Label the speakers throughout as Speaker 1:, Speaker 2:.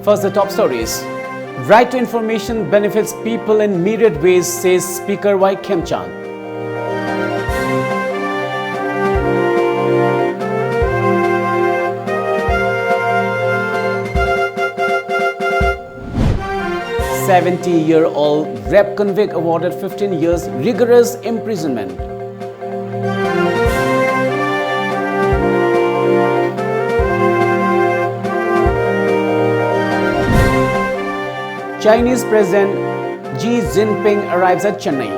Speaker 1: First, the top stories. Right to information benefits people in myriad ways, says Speaker Y. Khemchand. "70-year-old rap convict awarded 15 years rigorous imprisonment." Chinese President Xi Jinping arrives at Chennai.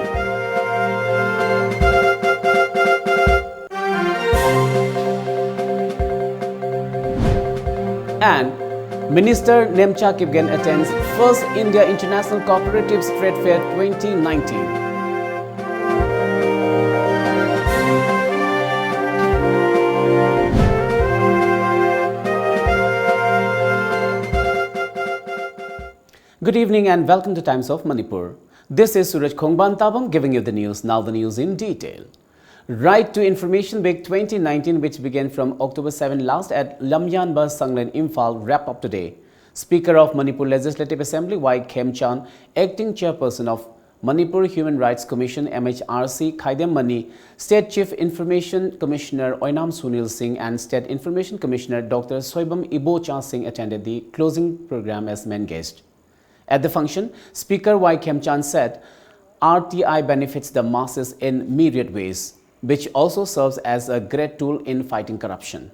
Speaker 1: And Minister Nemcha Kipgen attends First India International Cooperatives Trade Fair 2019. Good evening and welcome to Times of Manipur. This is Suraj giving you the news. Now the news in detail. Right to Information Week 2019, which began from October 7 last at lamjingbatomtv, Imphal, wrap up today. Speaker of Manipur Legislative Assembly Y. Khemchand, Acting Chairperson of Manipur Human Rights Commission MHRC Khaidem Mani, State Chief Information Commissioner Oinam Sunil Singh and State Information Commissioner Dr. Soibam Ibocha Singh attended the closing program as main guest. At the function, Speaker Y. Khemchand said, RTI benefits the masses in myriad ways, which also serves as a great tool in fighting corruption.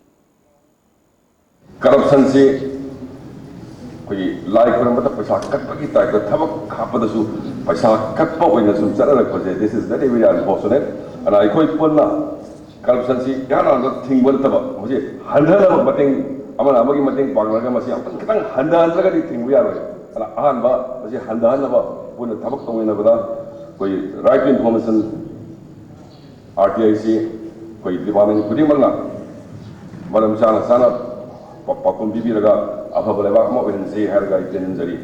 Speaker 2: Corruption se koi lai kuramata paisa katpagi type the thabak khapadasu paisa katpa oina sum charala khoje. This is very unfortunate, and I koi ponna corruption se yana na thingwal taba mujhe handala mating amana amagi mating panglaga masi apan kitang handala ga thingbu yaro ana ahanba masi handala ba puna thabak tongina bada koi right to information RTIC koi department kudimanga madam sana pakum bibiraga afabuleba mo bense harga itenjari.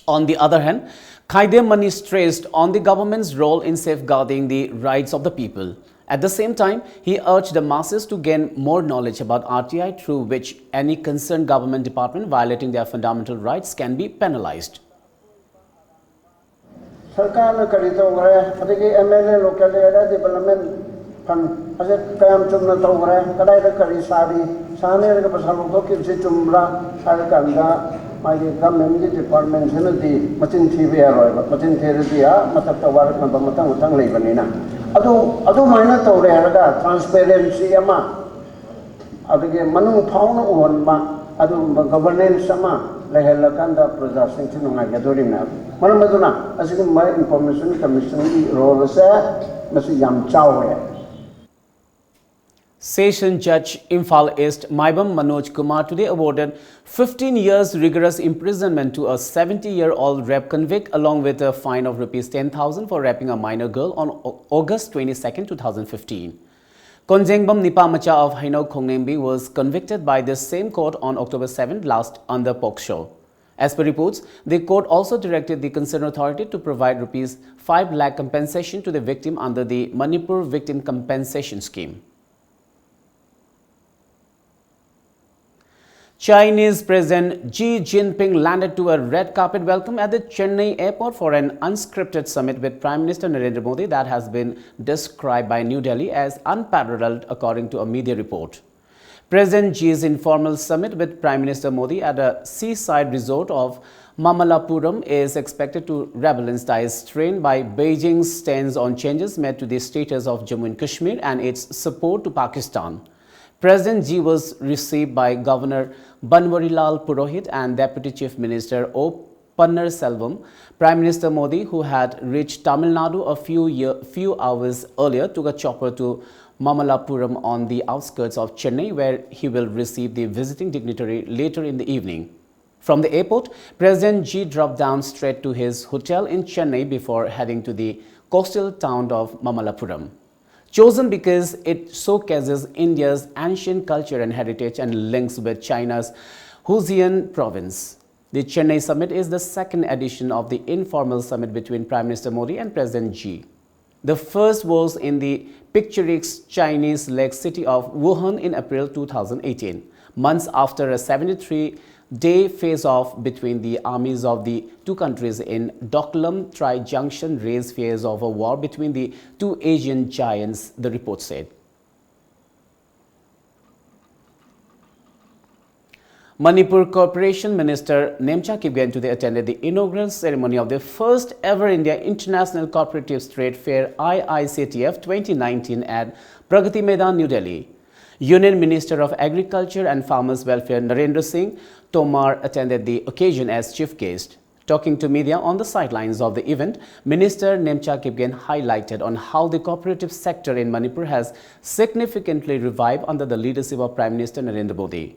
Speaker 1: On the other hand, Khaidem Mani stressed on the government's role in safeguarding the rights of the people. At the same time, he urged the masses to gain more knowledge about RTI, through which any concerned government department violating their fundamental rights can be penalized.
Speaker 3: सरकार ने करी तो गए अदिके MLA local area development fund असे कायम चुमना तो गए कदाई तो करी सारी साने के पसालों तो किसी चुमरा सारे कंदा माइके गवर्नमेंट के डिपार्टमेंट से नदी मचिन थीवे आरोय मचिन थेरे दिया मतलब तो वार कंब मतंग मतंग ले बनीना अदो माइना तो रे हरगा ट्रांसपेरेंसी अमा अदिके मनु फाउन ओनमा अदो गवर्नेंस अमा lehelakanda praja singchinu ngagadorina maramaduna asigu my information commission role sa masu yam chawe.
Speaker 1: Session Judge Imphal East Maibam Manoj Kumar today awarded 15 years rigorous imprisonment to a 70-year-old rape convict along with a fine of Rs 10,000 for raping a minor girl on August 22, 2015. Konjengbam Nipamacha of Hainau Khongnembi was convicted by the same court on October 7 last under POCSO. As per reports, the court also directed the concerned authority to provide Rs 5 lakh compensation to the victim under the Manipur Victim Compensation Scheme. Chinese President Xi Jinping landed to a red carpet welcome at the Chennai airport for an unscripted summit with Prime Minister Narendra Modi that has been described by New Delhi as unparalleled according to a media report. President Xi's informal summit with Prime Minister Modi at a seaside resort of Mamallapuram is expected to rebalance ties strained by Beijing's stance on changes made to the status of Jammu and Kashmir and its support to Pakistan. President Xi was received by Governor Banwarilal Purohit and Deputy Chief Minister O. Pannarselvam. Prime Minister Modi, who had reached Tamil Nadu a few hours earlier, took a chopper to Mamallapuram on the outskirts of Chennai, where he will receive the visiting dignitary later in the evening. From the airport, President Xi dropped down straight to his hotel in Chennai before heading to the coastal town of Mamallapuram, chosen because it showcases India's ancient culture and heritage and links with China's Huzian province. The Chennai summit is the second edition of the informal summit between Prime Minister Modi and President Xi. The first was in the picturesque Chinese lake city of Wuhan in April 2018, months after a 73 day face-off between the armies of the two countries in Doklam Tri-Junction raised fears of a war between the two Asian giants, the report said. Manipur Corporation Minister Nemcha Kipgen today attended the inaugural ceremony of the first ever India International Cooperative Trade Fair IICTF 2019 at Pragati Maidan, New Delhi. Union Minister of Agriculture and Farmers Welfare Narendra Singh Tomar attended the occasion as chief guest. Talking to media on the sidelines of the event, Minister Nemcha Kipgen highlighted on how the cooperative sector in Manipur has significantly revived under the leadership of Prime Minister Narendra Modi.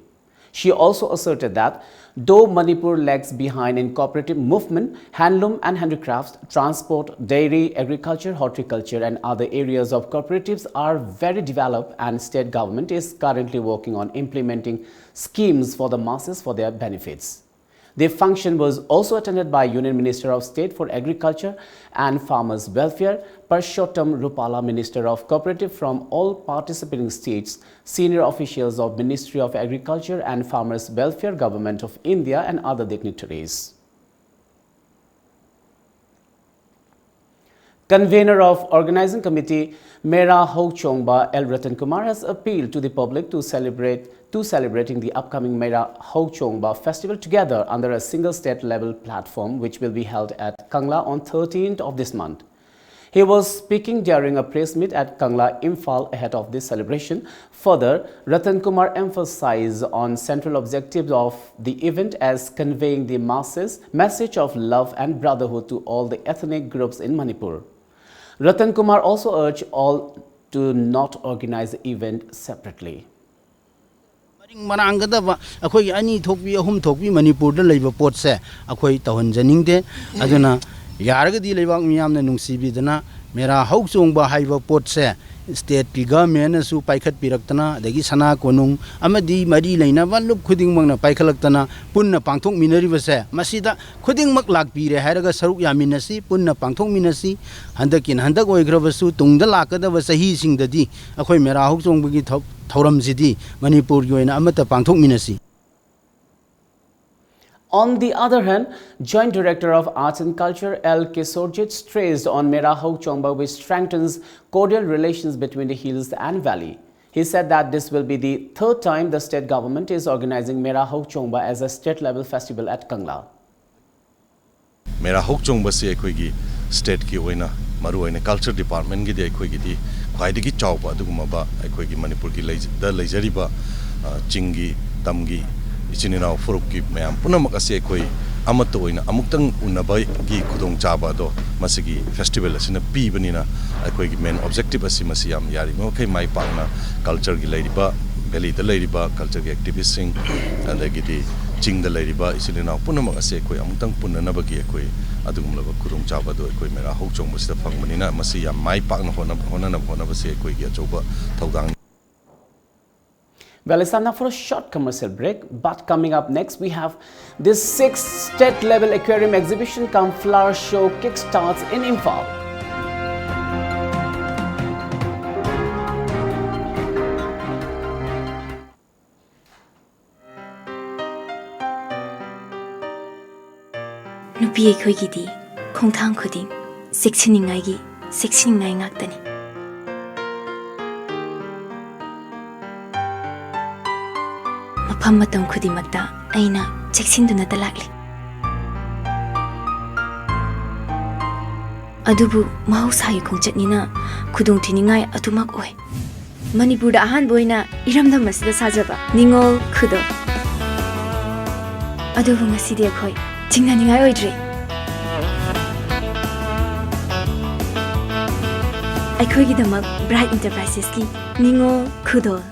Speaker 1: She also asserted that though Manipur lags behind in cooperative movement, handloom and handicrafts, transport, dairy, agriculture, horticulture and other areas of cooperatives are very developed, and state government is currently working on implementing schemes for the masses for their benefits. The function was also attended by Union Minister of State for Agriculture and Farmers Welfare, Parshottam Rupala, Minister of Cooperative from all participating states, senior officials of Ministry of Agriculture and Farmers Welfare, Government of India and other dignitaries. Convener of Organizing Committee Mera Ho Chongba L. Ratan Kumar has appealed to the public to celebrating the upcoming Mera Ho Chongba festival together under a single state level platform, which will be held at Kangla on 13th of this month. He was speaking during a press meet at Kangla, Imphal ahead of this celebration. Further, Ratan Kumar emphasized on central objectives of the event as conveying the message of love and brotherhood to all the ethnic groups in Manipur. Ratan Kumar also urged all to not organize the event separately.
Speaker 4: Manangada akhoi ani thokbi ahum thokbi Manipur da leiba pot se akhoi tawhan janingde aduna yaragadi leibak miyamna nungsibidana Mera Ho Chongba haiba pot se state ki government su paikhat piraktana dagi sana konung amadi mari leina walup khuding mangna paikhalktana punna pangthok minari base masida khuding mak lakpi re hairaga saruk yaminasi punna pangthok minasi handakin handak oigrabasu tungda lakada basahi singdadi akhoi Mera Ho Chongba gi thoram sidi Manipur gi oina amata pangthok minasi.
Speaker 1: On the other hand, Joint Director of Arts and Culture L. Kesorjit stressed on Mera Ho Chongba, which strengthens cordial relations between the hills and valley. He said that this will be the third time the state government is organizing Mera Ho Chongba as a state-level festival at Kangla.
Speaker 5: Mera Ho Chongba se akhoi state ki oina maru oina culture department gi de akhoi gi di khwaidi gi chawba aduguma ba akhoi gi Manipur gi leijari ba chingi tamgi Ichinina Furuki Mayam Punamakase Koi Amatoina Amutang Unabai Gi Kudong Chaba do Masigi Festival as in a Pibanina Akoi main objective as Simasiam Yari okay my partner culture Giladiba Belly the Ladyba culture activists sing and the Gidi Ching the Ladyba Isilina Punamakase Koi Amutang Punanabagi Koi Adumlava Kudong Chaba do Koi Mera Ho Chong was the Fangmanina Masia my partner Honabase Koi Giachoba Taugang.
Speaker 1: Well, it's time now for a short commercial break, but coming up next we have this 6th state-level aquarium exhibition cum flower show kickstarts in Imphal.
Speaker 6: Nupi ekhoi gidi khongthang khuding seksiningai ngaktani. Pamatam Kudimakta, Aina, Chexinduna Talakli Adubu, Mausai Kongchatnina, Kudung Tiningai Atumak Oi Manipur Ahan Boina, Iram the Masida Sajaba, Ningo Kudo Adubu Masidia Koi, Tinganingai Oidri I Kogi the Mug, Bright Enterprises Ki, Ningo Kudo.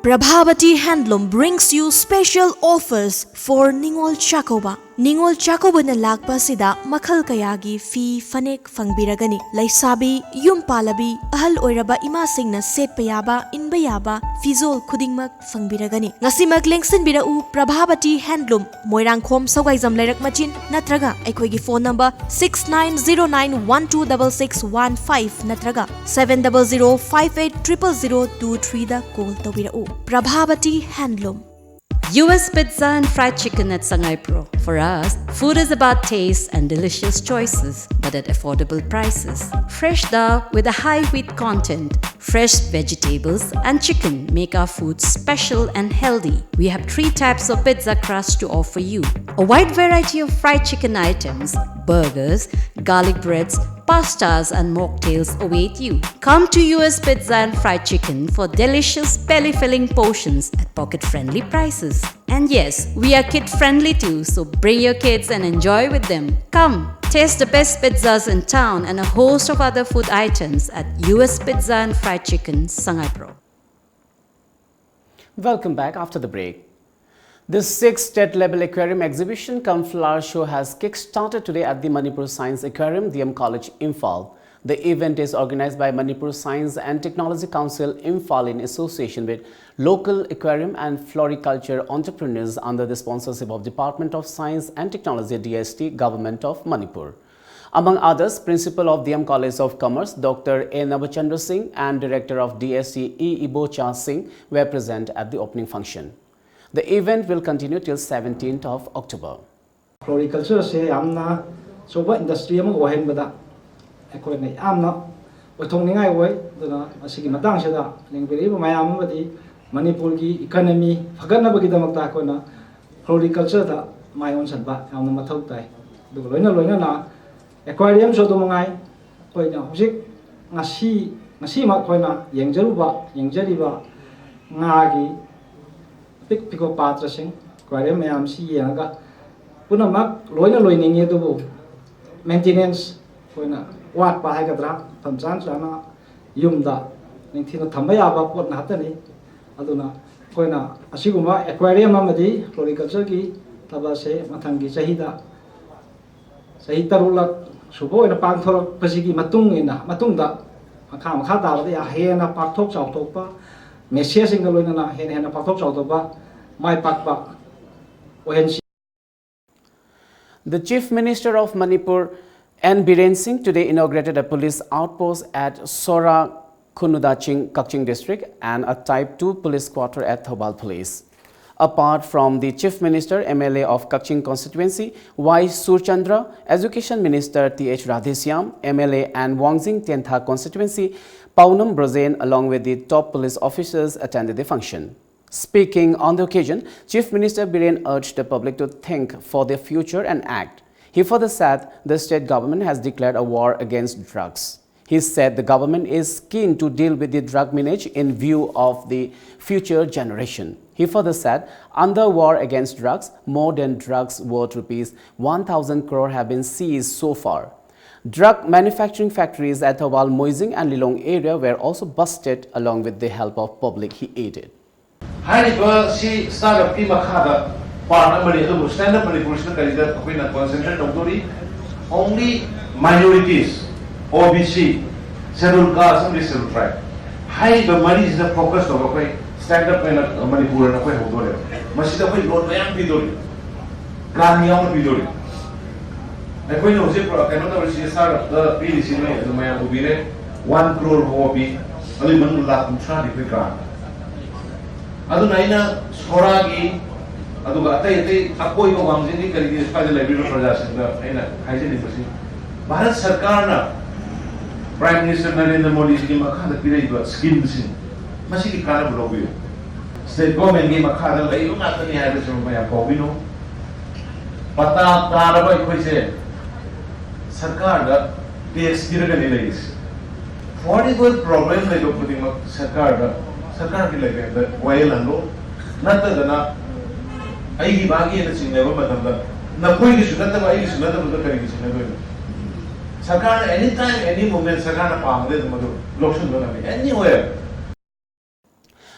Speaker 7: Prabhavati Handloom brings you special offers for Ningol Chakoba. Ningol Chakobana Lakpa Sida Makal Kayagi Fi Fanek Fangbiragani Laisabi Yum Palabi Ahal Oiraba Ima Singna Set Payaba Inbayaba Fizol Kudingmak Fangbiragani Ngasimak Lengsen Bira U Prabhabati Handloom Moirang Khom Sawgaizam Lerak Machin Natraga Ekoigi phone number 6909126615 Natraga 700580023 da call Tobira U Prabhabati Handloom.
Speaker 8: US Pizza and Fried Chicken at Sangai Pro. For us, food is about taste and delicious choices, but at affordable prices. Fresh dal with a high wheat content, fresh vegetables and chicken make our food special and healthy. We have 3 types of pizza crust to offer you. A wide variety of fried chicken items, burgers, garlic breads, pastas and mocktails await you. Come to US Pizza and Fried Chicken for delicious belly-filling portions at pocket-friendly prices. And yes, we are kid-friendly too, so bring your kids and enjoy with them. Come, taste the best pizzas in town and a host of other food items at US Pizza and Fried Chicken, Sangai Pro.
Speaker 1: Welcome back after the break. The 6th state-level aquarium exhibition cum flower show has kick-started today at the Manipur Science Aquarium, DM College, Imphal. The event is organized by Manipur Science and Technology Council, Imphal, in association with local aquarium and floriculture entrepreneurs under the sponsorship of Department of Science and Technology, DST, Government of Manipur. Among others, Principal of DM College of Commerce, Dr. A. Navachandra Singh, and Director of DST, E. Ibocha Singh, were present at the opening function. The event will continue till 17th of October.
Speaker 9: Floriculture se amna soba industry among ohen bada ekoi nei amna othong ningai oi duna asigi matang seda lingbiri mayam badi Manipur gi economy phagana bagi damakta ko na floriculture da mayon sanba amna mathau tai du loina na aquarium so do mangai koi na husik ngasi ma koi na yengjariba ngagi Pico Patrasing, Aquarium Yam Si Yanga, Punamak, Loina Loining Yedu, maintenance, Puna, what Pahagadra, Tamsansana, Yumda, Nintina Tamayaba, Port Natani, Aduna, Puna, Asiguma, Aquarium Amadi, Floriculture, Tabase, Matangi, Sahita Rula, Subo in a Pantor, Pasiki Matung in Matunda, Makam Kata, they are here in a Paktok Sautopa. The
Speaker 1: Chief Minister of Manipur, N. Biren Singh, today inaugurated a police outpost at Sora Khunudaching, Kakching district and a Type 2 police quarter at Thobal Police. Apart from the Chief Minister, MLA of Kakching constituency, Y. Surchandra, Education Minister T.H. Radhesyam, MLA and Wangzing Tentha constituency, Paunam Brazen, along with the top police officers, attended the function. Speaking on the occasion, Chief Minister Biren urged the public to think for their future and act. He further said the state government has declared a war against drugs. He said the government is keen to deal with the drug menace in view of the future generation. He further said, under war against drugs, more than drugs worth rupees 1,000 crore have been seized so far. Drug manufacturing factories at Thawal, Moizing and Lilong area were also busted along with the help of public, he aided.
Speaker 10: Startup team only minorities, OBC, scheduled castes and scheduled tribe. High the money is the focus of a stand-up in Manipur and a way of Doria. Masida will go to Pidori. Granion Pidori. The Queen of Zipper cannot see a start of the PDC in the Maya Ubire, 1 crore hobby, only one lakh Mushadi Pika. Adunaina, Soragi, Adugate, Akoi Wamzini, is by the library for us in the hygienic machine. Bharat Sarkarna, Prime Minister Narendra Modi gave a kind of period to skin machine. Machine kind of lobby. State government gave a kind of you not any habits from my Bobino. Pata Taraba, if say Sarkar, the experience. What is the problem they go putting up Sarkar like that, while and low? Not that I give Bagi and the Sineva, but Napoli should not have I used not have the Caribbean. Sarkar, anytime, any moment, Sarkar, anywhere.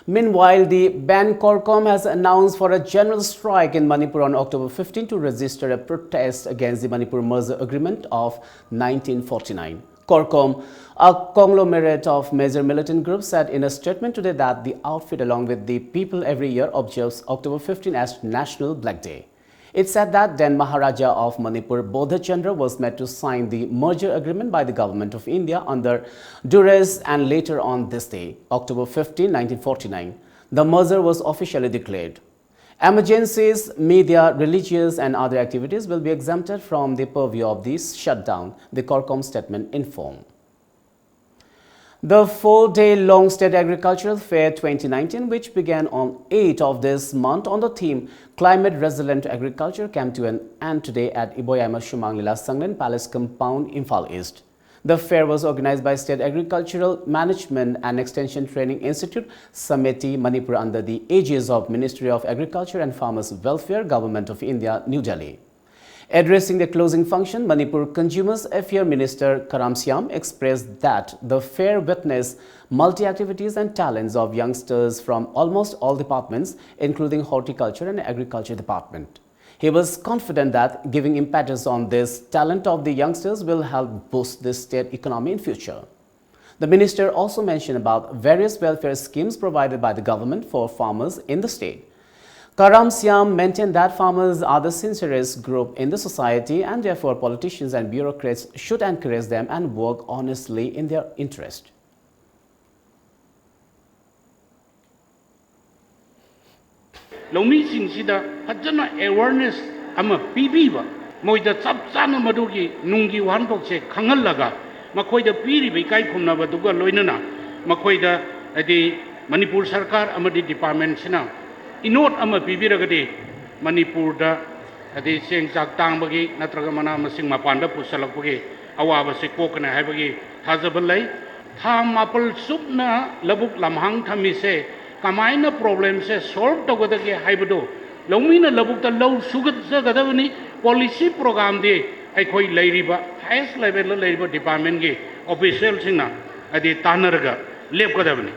Speaker 1: Meanwhile, the Bankorcom has announced for a general strike in Manipur on October 15 to register a protest against the Manipur merger agreement of 1949. Corcom, a conglomerate of major militant groups, said in a statement today that the outfit, along with the people every year, observes October 15 as National Black Day. It said that then Maharaja of Manipur, Bodha Chandra, was met to sign the merger agreement by the government of India under duress, and later on this day, October 15, 1949, the merger was officially declared. Emergencies, media, religious and other activities will be exempted from the purview of this shutdown, the Corcom statement informed. The 4-day-long State Agricultural Fair 2019, which began on 8th of this month on the theme Climate Resilient Agriculture, came to an end today at Iboyama Shumanglila Sanglen Palace Compound, Imphal East. The fair was organized by State Agricultural Management and Extension Training Institute, Samiti, Manipur, under the aegis of Ministry of Agriculture and Farmers Welfare, Government of India, New Delhi. Addressing the closing function, Manipur Consumers Affairs Minister Karam Siam expressed that the fair witnessed multi-activities and talents of youngsters from almost all departments, including horticulture and agriculture department. He was confident that giving impetus on this talent of the youngsters will help boost the state economy in future. The minister also mentioned about various welfare schemes provided by the government for farmers in the state. Karam Siam maintained that farmers are the sincerest group in the society and therefore politicians and bureaucrats should encourage them and work honestly in their interest.
Speaker 11: Lawmi-singsida fajana awareness ama pibiba moida chapchana madugi nungi wandokse khangallaga makoida piribe kai khumnaba duga loinana makoida adi Manipur Sarkar amadi department sina inot ama pibiragade Manipur da adi sengchak tangbagi natraga mana masing mapanda pusalakbagi awaba se kokna haibagi thajabalai tha mapal supna labuk lamhang thamise kamaina problem se solve togodage haibado lawmina labukta law sugat jagadabani policy program de aikoi leiriba highest level la leiriba department ge official singna adi tanaraga lepgadabani.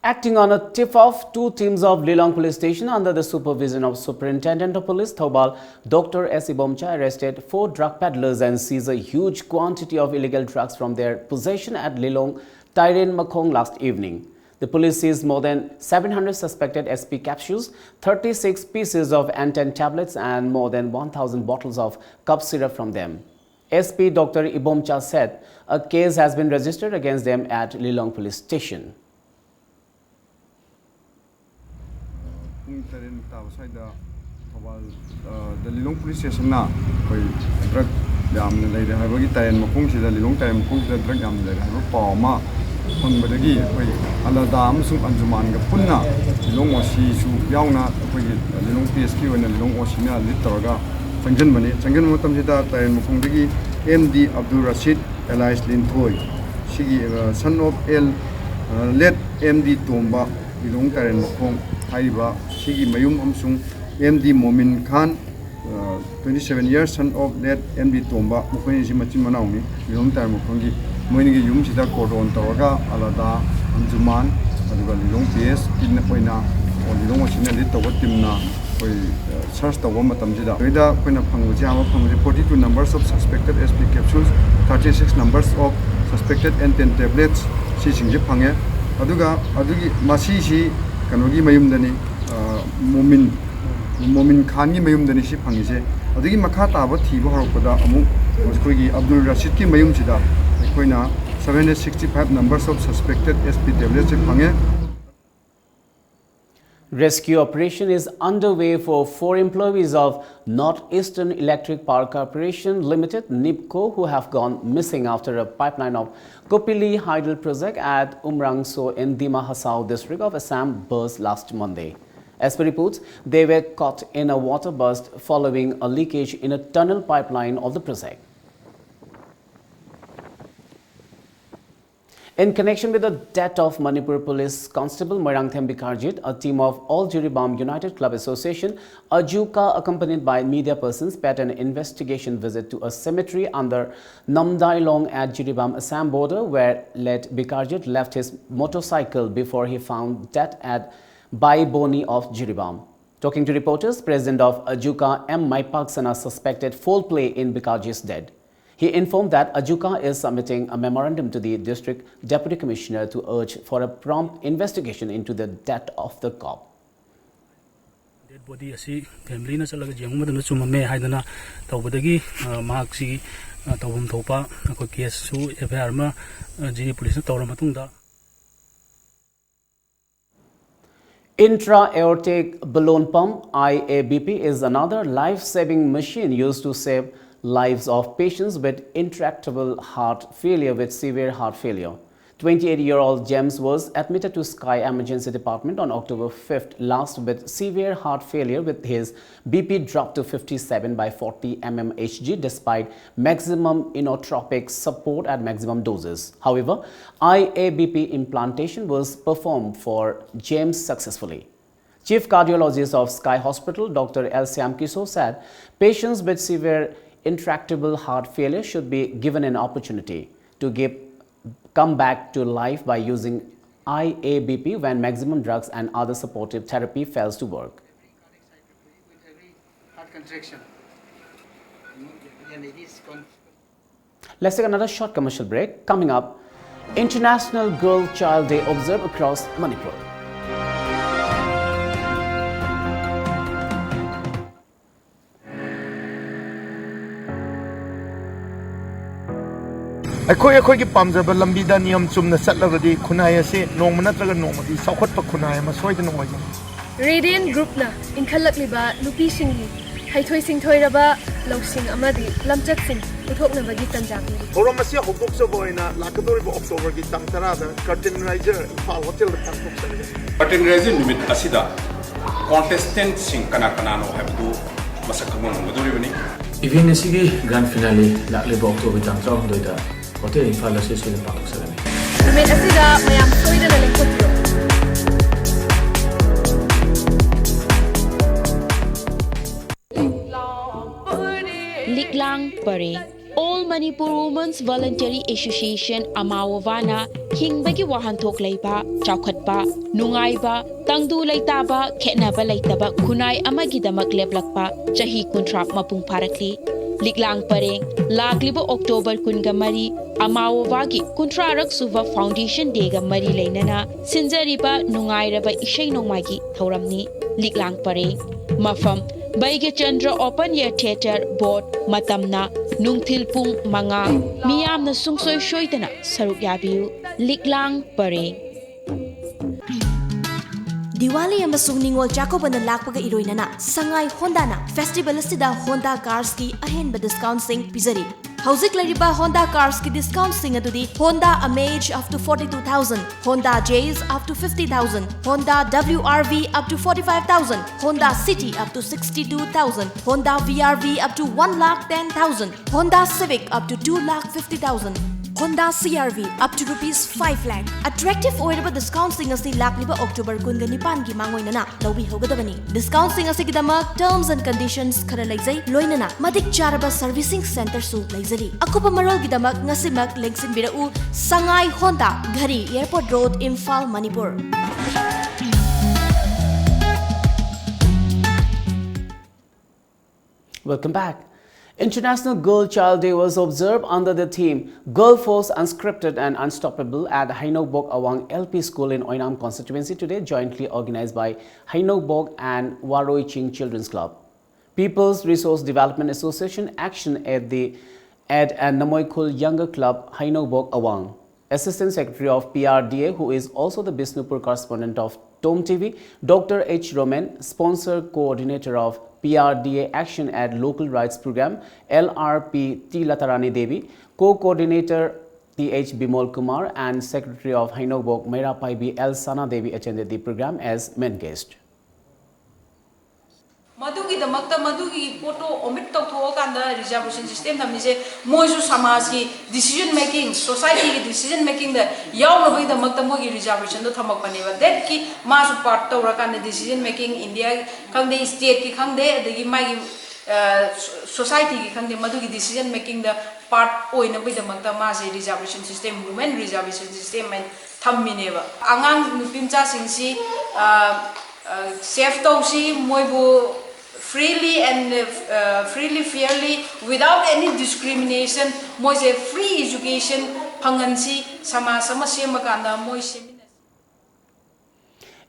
Speaker 1: Acting on a tip-off, 2 teams of Lilong Police Station under the supervision of Superintendent of Police Thobal, Dr. S. Ibomcha, arrested 4 drug peddlers and seized a huge quantity of illegal drugs from their possession at Lilong, Tairen Makong last evening. The police seized more than 700 suspected SP capsules, 36 pieces of Anten tablets and more than 1,000 bottles of cup syrup from them. SP Dr. Ibomcha said a case has been registered against them at Lilong Police Station.
Speaker 12: The Lilong Police Station na drug yam na lay hai bagi tayan makung sida Lilong tayan makung sida drug yam lay hai pa ma on badagi koi alada amsung anjuman ga punna Lilong wasi su yauna koi Lilong PSK wana Lilong wasi na litraga changjan bani changjan matam sida tayan makung dagi MD Abdul Rashid Elias Linthoi sigi son of L late MD Tomba Lilong tayan makung haiba sigi mayum amsung MD Momin Khan 27 years son of late MD Tomba mukoni si machin manauni Lilong tayan makung gi moini yum sida cordon tawaga alada anjuman aduga Lilong PS kinna koina Lilong wasina lit tawa timna koi search tawa matam sida toida koina phangu jama phangu 42 numbers of suspected SP capsules 36 numbers of suspected N10 tablets si singje phange aduga adugi masi si kanogi mayumdani Momin Khan gi mayumdani si phangise adugi makha taba thiba horokoda amu koigi Abdul Rashid ki mayum sida koina 765 numbers of suspected SP tablets phange.
Speaker 1: Rescue operation is underway for 4 employees of Northeastern Electric Power Corporation Limited (NIPCO) who have gone missing after a pipeline of Kopili Hydel project at Umrangso in Dima Hasao district of Assam burst last Monday. As per reports, they were caught in a water burst following a leakage in a tunnel pipeline of the project. In connection with the death of Manipur Police Constable Moirangthem Bikarjit, a team of all Jiribam United Club Association, Ajuka, accompanied by media persons, paid an investigation visit to a cemetery under Namdailong at Jiribam Assam border, where late Bikarjit left his motorcycle before he found death at Bai Boni of Jiribam. Talking to reporters, President of Ajuka M. Maipaksana suspected foul play in Bikarjit's death. He informed that Ajuka is submitting a memorandum to the District Deputy Commissioner to urge for a prompt investigation into the death of the cop.
Speaker 13: Dead body asi family na chalaga jeng madam chumame haidana tawbadagi marksi tawum thopa ko case su FIR ma jini police na tawra matungda.
Speaker 1: Intra-aortic balloon pump IABP is another life-saving machine used to save lives of patients with intractable heart failure with severe heart failure. 28-year-old James was admitted to Sky Emergency Department on October 5th last with severe heart failure with his BP dropped to 57 by 40 mmHg despite maximum inotropic support at maximum doses. However, IABP implantation was performed for James successfully. Chief Cardiologist of Sky Hospital, Dr. L. Syam Kiso said patients with severe intractable heart failure should be given an opportunity to come back to life by using IABP when maximum drugs and other supportive therapy fails to work. Let's take another short commercial break. Coming up, International Girl Child Day observed across Manipur.
Speaker 14: अखोई पामजब लंबीदा नियम चुमना चलगदी खुनाय असे नोंम नत्रगा नोंमदी साखोटप खुनाय अमा सोयदन ओइजन
Speaker 15: radian ग्रुपना इनखलकलिबा नुपीसिंगी हाइथोय सिंथोयरबा लौसिंग अमदी लमचकसिंग उथोकनबगी तंजाबी
Speaker 14: theorem असे होगोक्सबोइना लाकदोरिबो October की तंग तरादा curtain raiser Imphal hotel तंगोक्सबगे
Speaker 16: curtain raiser निमित असिदा कॉन्टेस्टेंट सिंग कना कनानो हैबदु मसक खमंगदोरिबनी
Speaker 17: इवेंट असिगी ग्रैंड फिनाले लाकलेबो अक्टोबर तंग 12दा होटल इम्फाल असे सिले पाथोक्सगनी
Speaker 15: निमित असिदा मयाम सोइदना लेखोत्रो
Speaker 18: Liklang Pare All Manipur Women's Voluntary Association Amawavana Hingbagi Wahantok Leiba Chaukhatba Nungaiba Tangdu Leitaba Ketnaba Leitaba Kunai Amagidamak Leblakpa Chahi Kuntrap Mapung Parakli Liklang Pare Laglibo October Kungamari Amawavagi Kuntrarak Suva Foundation Dega Mari Leinana Sinjariba Nungairaba Ishay Nomagi Thoramni Liklang Pare Mafam Baige Chandra Open Air Theatre Board Matamna Nungthil Pung Manga Miyamna Sungsoy Shoitana Saruk Yabiu Liklang Pare
Speaker 7: Diwali amasung Ningol Jacobana lakpaga iroinana Sangai Honda na Festival asida Honda Cars ki ahenba discount sing pizari Hauzik lariba Honda Cars ki discount sing adudi Honda Amage up to 42,000, Honda Jazz up to 50,000, Honda WRV up to 45,000, Honda City up to 62,000, Honda VRV up to 1,10,000, Honda Civic up to 2,50,000. Honda CRV up to rupees 5 lakh. Attractive oiraba discount sing asi lakliba October kunga nipan gi mangoinana lobi hogadabani. Discount sing asi gidamak terms and conditions khara laizai loinana madik charaba servicing center su laizari. Akupa marol gidamak ngasimak lengsin birau Sangai Honda Ghari Airport Road Imphal Manipur.
Speaker 1: Welcome back. International Girl Child Day was observed under the theme Girl Force Unscripted and Unstoppable at Hainokbog Awang LP School in Oinam constituency today, jointly organized by Hainokbog and Waroi Ching Children's Club. People's Resource Development Association action at the and Namoykul Younger Club Hainokbog Awang. Assistant Secretary of PRDA, who is also the Bisnupur correspondent of TOMTV, Dr. H. Roman, sponsor coordinator of PRDA Action at Local Rights Program, LRP T. Latarani Devi, co-coordinator T.H. Bimol Kumar and Secretary of Hainokbog Meira Paibi L. Sana Devi attended the program as main guest.
Speaker 19: ꯃꯗꯨꯒꯤꯗꯃꯛꯇ ꯃꯗꯨꯒꯤ ꯄꯣꯠꯇꯣ omit ꯇꯧꯊꯣꯛꯑꯀꯥꯟꯗ reservation system ꯊꯝꯃꯤꯁꯦ ꯃꯣꯏꯁꯨ ꯁꯃꯥꯖꯀꯤ decision making society ꯒꯤ decision making ꯗ ꯌꯥꯎꯅꯕꯒꯤꯗꯃꯛꯇ ꯃꯣꯏꯒꯤ reservation ꯗꯣ ꯊꯝꯃꯛꯄꯅꯦꯕ that ꯀꯤ ꯃꯥꯁꯨ part ꯇꯧꯔꯀꯥꯟꯗ decision making India ꯈꯪꯗꯦ state ꯀꯤ ꯈꯪꯗꯦ ꯑꯗꯒꯤ ꯃꯥꯒꯤ society ꯒꯤ ꯈꯪꯗꯦ ꯃꯗꯨꯒꯤ decision making ꯗ part ꯑꯣꯏꯅꯕꯒꯤꯗꯃꯛꯇ ꯃꯥꯁꯦ reservation system women reservation system ꯊꯝꯃꯤꯅꯦꯕ ꯑꯉꯥꯡ ꯅꯨꯄꯤ ꯃꯆꯥꯁꯤꯡꯁꯤ safe ꯇꯧꯁꯤ ꯃꯣꯏꯕꯨ freely and freely fairly without any discrimination moise free education phangansi samaj ama semakanda moise.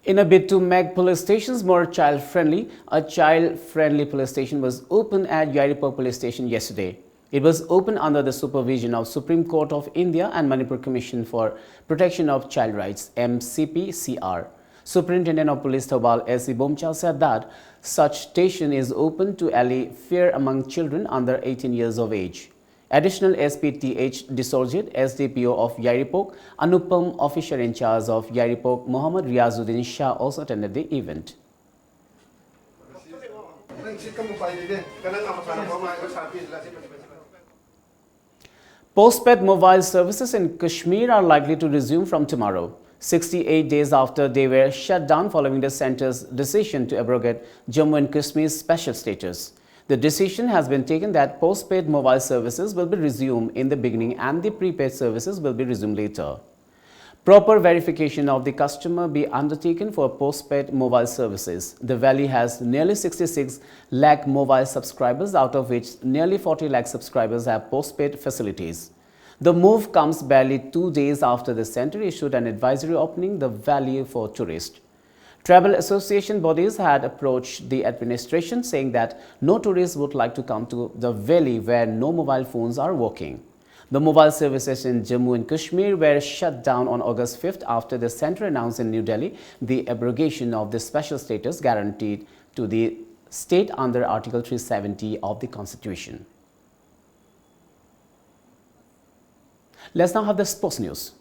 Speaker 1: In a bid to make police stations more child-friendly, a child-friendly police station was opened at Yairipur Police Station yesterday. It was opened under the supervision of Supreme Court of India and Manipur Commission for Protection of Child Rights (MCPCR). Superintendent of Police Thobal S.E. Bomcha said that such station is open to allay fear among children under 18 years of age. Additional SP T.H. Disorjit, SDPO of Yairipok, Anupam, officer in charge of Yairipok, Mohammad Riazuddin Shah also attended the event. Postpaid mobile services in Kashmir are likely to resume from tomorrow, 68 days after they were shut down following the centre's decision to abrogate Jammu and Kashmir's special status. The decision has been taken that postpaid mobile services will be resumed in the beginning and the prepaid services will be resumed later. Proper verification of the customer be undertaken for postpaid mobile services. The valley has nearly 66 lakh mobile subscribers, out of which nearly 40 lakh subscribers have postpaid facilities. The move comes barely 2 days after the centre issued an advisory opening the valley for tourists. Travel association bodies had approached the administration saying that no tourists would like to come to the valley where no mobile phones are working. The mobile services in Jammu and Kashmir were shut down on August 5th after the centre announced in New Delhi the abrogation of the special status guaranteed to the state under Article 370 of the Constitution. Let's now have the sports news.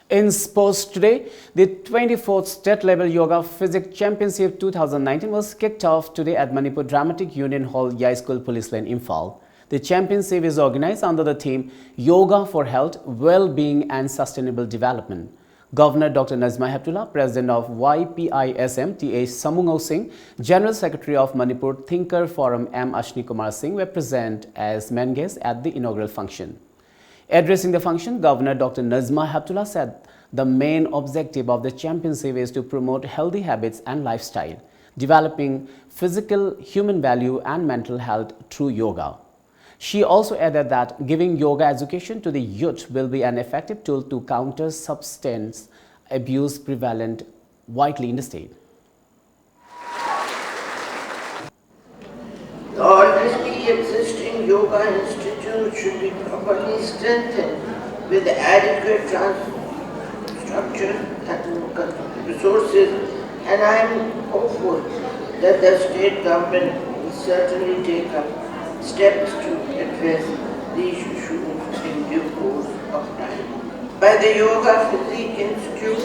Speaker 1: In sports today, the 24th State Level Yoga Physics Championship 2019 was kicked off today at Manipur Dramatic Union Hall, Yai School, Police Lane, Imphal. The championship is organized under the theme Yoga for Health, Well-being and Sustainable Development. Governor Dr. Nazma Heptullah, President of YPISM T.H. Samungao Singh, General Secretary of Manipur Thinker Forum M. Ashni Kumar Singh were present as main guests at the inaugural function. Addressing the function, Governor Dr. Nazma Heptullah said the main objective of the championship is to promote healthy habits and lifestyle, developing physical, human value and mental health through yoga. She also added that giving yoga education to the youth will be an effective tool to counter substance abuse prevalent widely in the state.
Speaker 20: The already existing yoga institute should be properly strengthened with adequate structure and resources, and I am hopeful that the state government will certainly take up steps to address these issues in due course of time. By the Yoga Physics Institute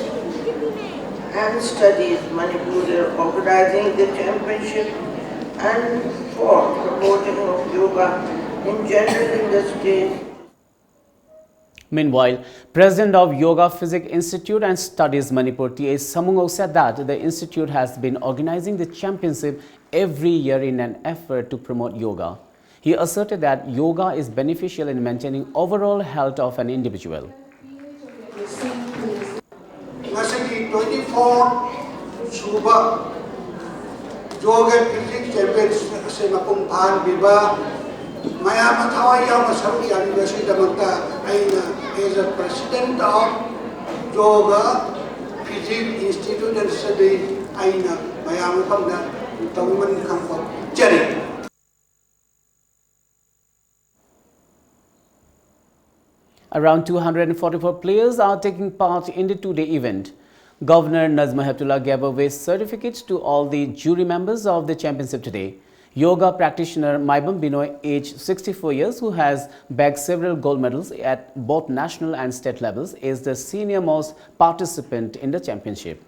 Speaker 20: and Studies, Manipur are organizing the championship and for promoting of yoga in general in the state.
Speaker 1: Meanwhile, President of Yoga Physics Institute and Studies Manipur T.H. Samungao said that the institute has been organizing the championship every year in an effort to promote yoga. He asserted that yoga is beneficial in maintaining overall health of an individual.
Speaker 21: Yoga Physics Championship se mapung phan biba mayam thawai yaw na saru university damanta aina as a president of Yoga Physics Institute and Studies aina mayam phamna tawman khampa jari.
Speaker 1: Around 244 players are taking part in the two-day event. Governor Nazma Heptullah gave away certificates to all the jury members of the championship today. Yoga practitioner Maibam Binoy, aged 64 years, who has bagged several gold medals at both national and state levels, is the senior most participant in the championship.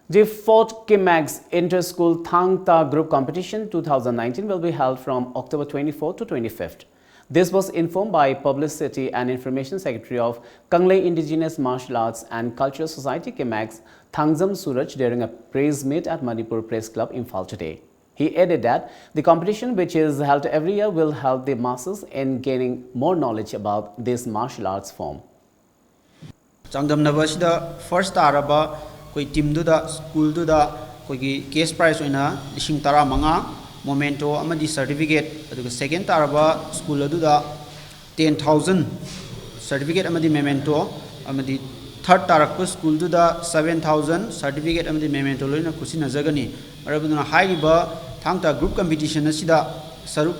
Speaker 1: The 4th KIMAGS Inter-School Thangta Group Competition 2019 will be held from October 24 to 25th. This was informed by Publicity and Information Secretary of Kanglei Indigenous Martial Arts and Cultural Society KIMAGS, Thangzam SURAJ, during a praise meet at Manipur Press Club, Imphal today. He added that the competition, which is held every year, will help the masses in gaining more knowledge about this martial arts form.
Speaker 4: Changdam Navasida first Araba, Koi team Duda, School Duda, Koi case prize winner, Lishing Tara Manga, Momento, Amadi certificate, the second Taraba, School Duda, 10,000 certificate, Amadi Memento, Amadi third Tarakpa, School Duda, 7,000 certificate, Amadi Memento, Lina Kusina Zagani, Arabuna Haiba, Thangta Group Competition, Asida, Sarup,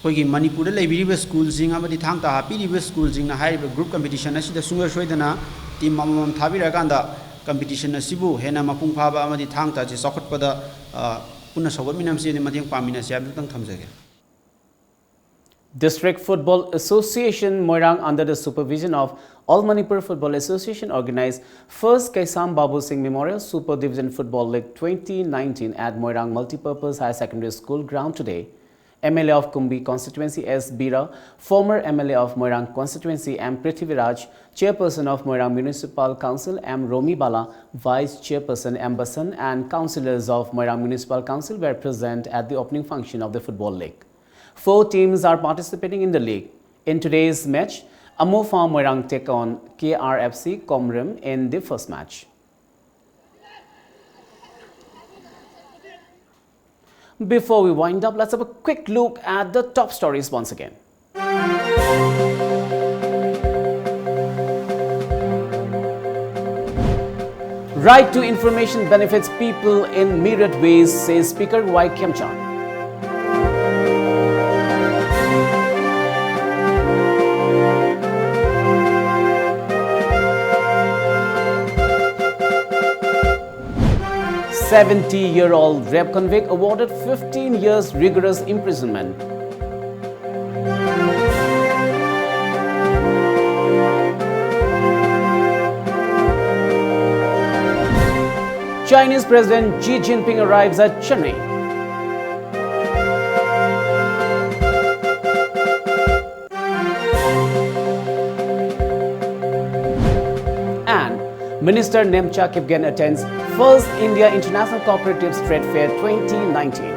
Speaker 4: Kogi Manipur, Labiriba Schools, Amadi Thangta, Happy Schools in a high group competition, Asida Sunga Shwedana, Team Mamam Taviraganda. Competition Sibu, Hena Mapung Paba, Amadi Thangta, Sokot Pada, Puna Sobat Minam Sidi Mating Pamina Siabutang Tamzega.
Speaker 1: District Football Association Moirang, under the supervision of All Manipur Football Association, organized first Kaisam Babu Singh Memorial Super Division Football League 2019 at Moirang Multipurpose Higher Secondary School ground today. MLA of Kumbi Constituency S. Bira, former MLA of Moirang Constituency M. Prithviraj, Chairperson of Moirang Municipal Council M. Romi Bala, Vice Chairperson M. Basan, and councillors of Moirang Municipal Council were present at the opening function of the football league. 4 teams are participating in the league. In today's match, Amofa Moirang take on KRFC Komrim in the first match. Before we wind up, let's have a quick look at the top stories once again. Right to information benefits people in myriad ways, says Speaker Y. Kemchan. A 70-year-old rape convict awarded 15 years rigorous imprisonment. Chinese President Xi Jinping arrives at Chennai. And Minister Nemcha Kipgen attends First India International Cooperatives Trade Fair 2019.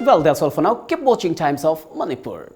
Speaker 1: Well, that's all for now. Keep watching Times of Manipur.